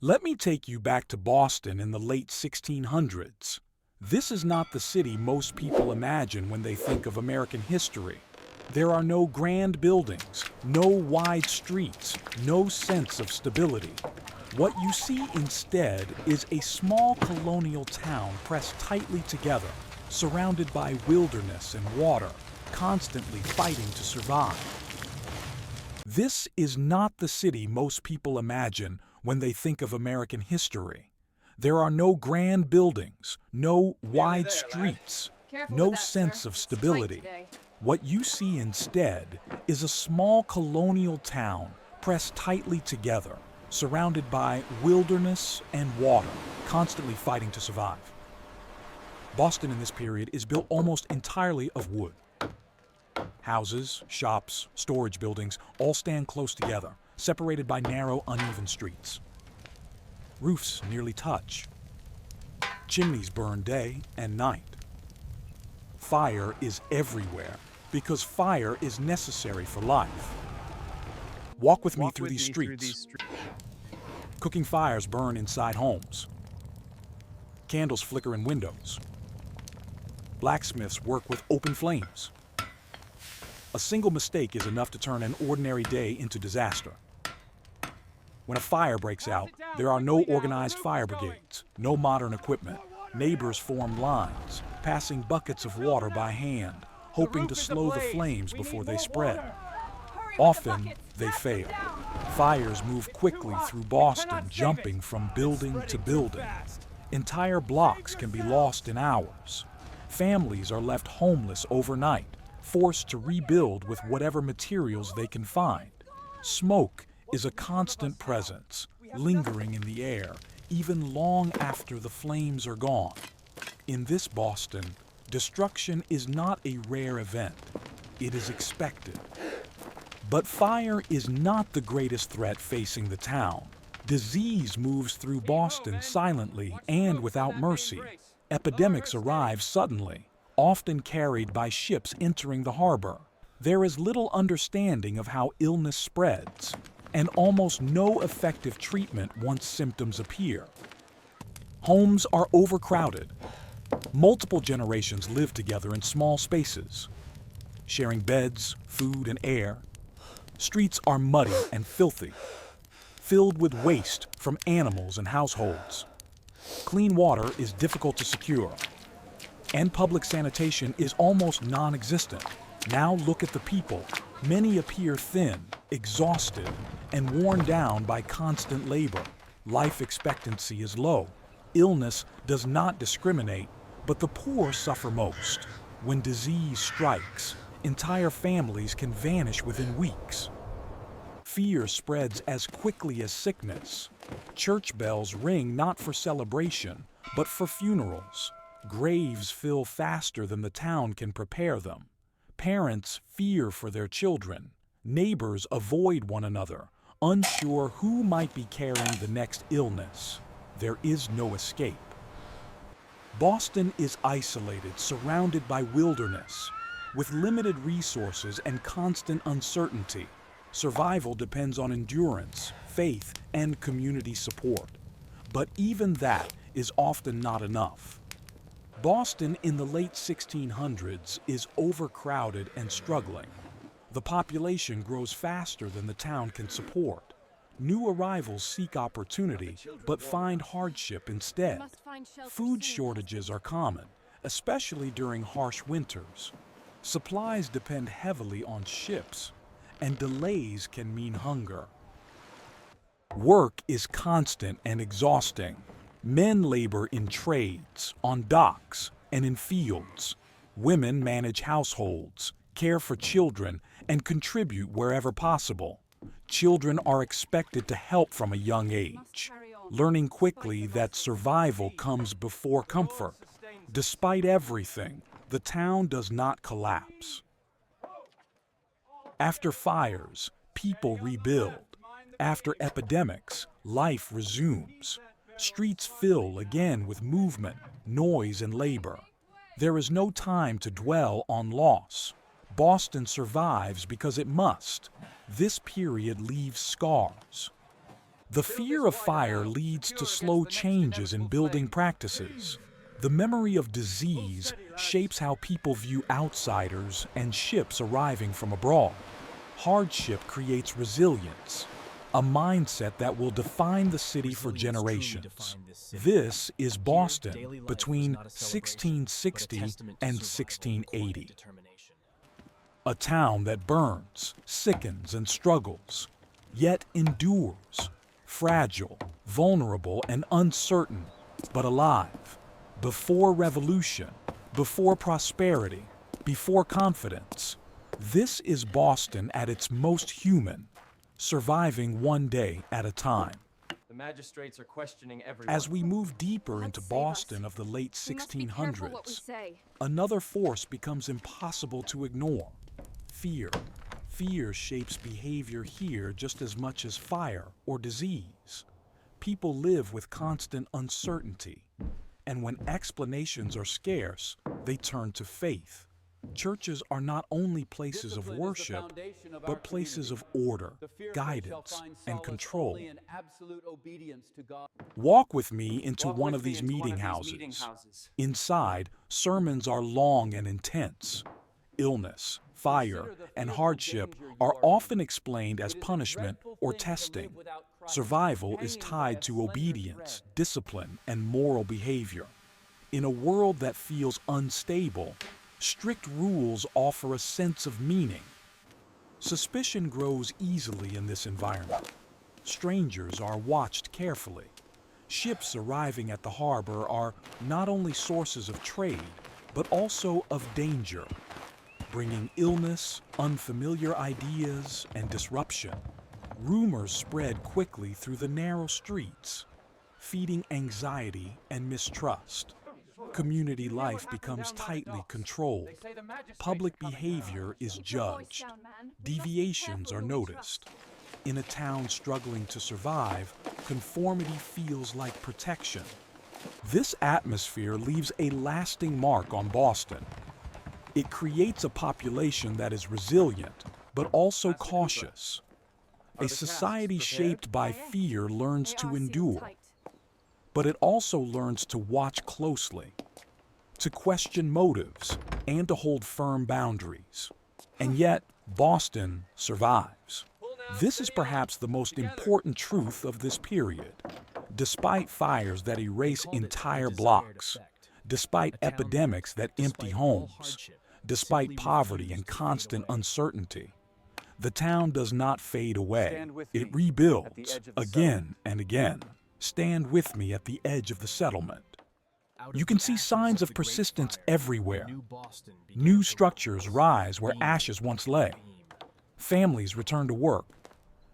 Let me take you back to Boston in the late 1600s. This is not the city most people imagine when they think of American history. There are no grand buildings, no wide streets, no sense of stability. What you see instead is a small colonial town pressed tightly together, surrounded by wilderness and water, constantly fighting to survive. This is not the city most people imagine when they think of American history. There are no grand buildings, no wide streets, no sense of stability. What you see instead is a small colonial town pressed tightly together, surrounded by wilderness and water, constantly fighting to survive. Boston in this period is built almost entirely of wood. Houses, shops, storage buildings all stand close together, separated by narrow, uneven streets. Roofs nearly touch. Chimneys burn day and night. Fire is everywhere because fire is necessary for life. Walk with me through these streets. Cooking fires burn inside homes. Candles flicker in windows. Blacksmiths work with open flames. A single mistake is enough to turn an ordinary day into disaster. When a fire breaks out, there are no organized fire brigades, no modern equipment. Neighbors form lines, passing buckets of water by hand, hoping to slow the flames before they spread. Often, they fail. Fires move quickly through Boston, jumping from building to building. Entire blocks can be lost in hours. Families are left homeless overnight, forced to rebuild with whatever materials they can find. Smoke is a constant presence, lingering in the air, even long after the flames are gone. In this Boston, destruction is not a rare event. It is expected. But fire is not the greatest threat facing the town. Disease moves through Boston silently and without mercy. Epidemics arrive suddenly, often carried by ships entering the harbor. There is little understanding of how illness spreads, and almost no effective treatment once symptoms appear. Homes are overcrowded. Multiple generations live together in small spaces, sharing beds, food, and air. Streets are muddy and filthy, filled with waste from animals and households. Clean water is difficult to secure, and public sanitation is almost non-existent. Now look at the people. Many appear thin, exhausted, and worn down by constant labor. Life expectancy is low. Illness does not discriminate, but the poor suffer most. When disease strikes, entire families can vanish within weeks. Fear spreads as quickly as sickness. Church bells ring not for celebration, but for funerals. Graves fill faster than the town can prepare them. Parents fear for their children. Neighbors avoid one another, unsure who might be carrying the next illness. There is no escape. Boston is isolated, surrounded by wilderness. With limited resources and constant uncertainty, survival depends on endurance, faith, and community support. But even that is often not enough. Boston in the late 1600s is overcrowded and struggling. The population grows faster than the town can support. New arrivals seek opportunity, but find hardship instead. Food shortages are common, especially during harsh winters. Supplies depend heavily on ships, and delays can mean hunger. Work is constant and exhausting. Men labor in trades, on docks, and in fields. Women manage households, care for children, and contribute wherever possible. Children are expected to help from a young age, learning quickly that survival comes before comfort. Despite everything, the town does not collapse. After fires, people rebuild. After epidemics, life resumes. Streets fill again with movement, noise, and labor. There is no time to dwell on loss. Boston survives because it must. This period leaves scars. The fear of fire leads to slow changes in building practices. The memory of disease shapes how people view outsiders and ships arriving from abroad. Hardship creates resilience, a mindset that will define the city for generations. This is Boston between 1660 and 1680. A town that burns, sickens, and struggles, yet endures. Fragile, vulnerable, and uncertain, but alive. Before revolution, before prosperity, before confidence. This is Boston at its most human, surviving one day at a time. The magistrates are questioning everyone. As we move deeper into Boston of the late 1600s, another force becomes impossible to ignore: fear. Fear shapes behavior here just as much as fire or disease. People live with constant uncertainty, and when explanations are scarce, they turn to faith. Churches are not only places of worship, but places of order, guidance, and control. Walk with me into one of these meeting houses. Inside, sermons are long and intense. Illness, fire, and hardship are often explained as punishment or testing. Survival is tied to obedience, discipline, and moral behavior. In a world that feels unstable, strict rules offer a sense of meaning. Suspicion grows easily in this environment. Strangers are watched carefully. Ships arriving at the harbor are not only sources of trade, but also of danger, bringing illness, unfamiliar ideas, and disruption. Rumors spread quickly through the narrow streets, feeding anxiety and mistrust. Community life becomes tightly controlled. Public behavior is judged. Deviations are noticed. In a town struggling to survive, conformity feels like protection. This atmosphere leaves a lasting mark on Boston. It creates a population that is resilient, but also cautious. A society shaped by fear learns to endure, but it also learns to watch closely, to question motives, and to hold firm boundaries. And yet, Boston survives. This is perhaps the most important truth of this period. Despite fires that erase entire blocks, despite epidemics that empty homes, despite poverty and constant uncertainty, the town does not fade away. It rebuilds again and again. Stand with me at the edge of the settlement. You can see signs of persistence everywhere. New structures rise where ashes once lay. Families return to work.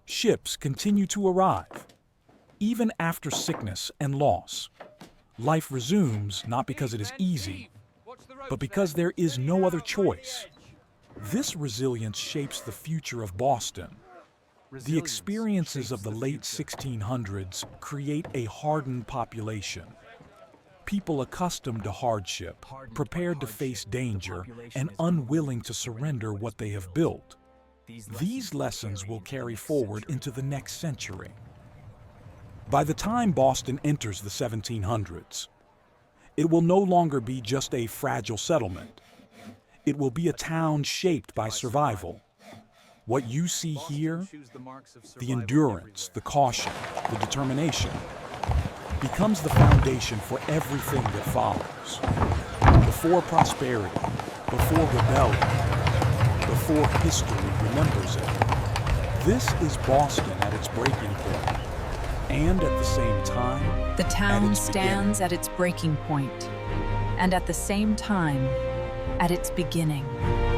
Ships continue to arrive. Even after sickness and loss, life resumes not because it is easy, but because there is no other choice. This resilience shapes the future of Boston. The experiences of the late 1600s create a hardened population. People accustomed to hardship, prepared to face danger, and unwilling to surrender what they have built. These lessons will carry forward into the next century. By the time Boston enters the 1700s, it will no longer be just a fragile settlement. It will be a town shaped by survival. What you see here, the endurance, the caution, the determination, becomes the foundation for everything that follows. Before prosperity, before rebellion, before history remembers it. This is Boston at its breaking point, and at the same time, the town stands at its breaking point, and at the same time, at its beginning.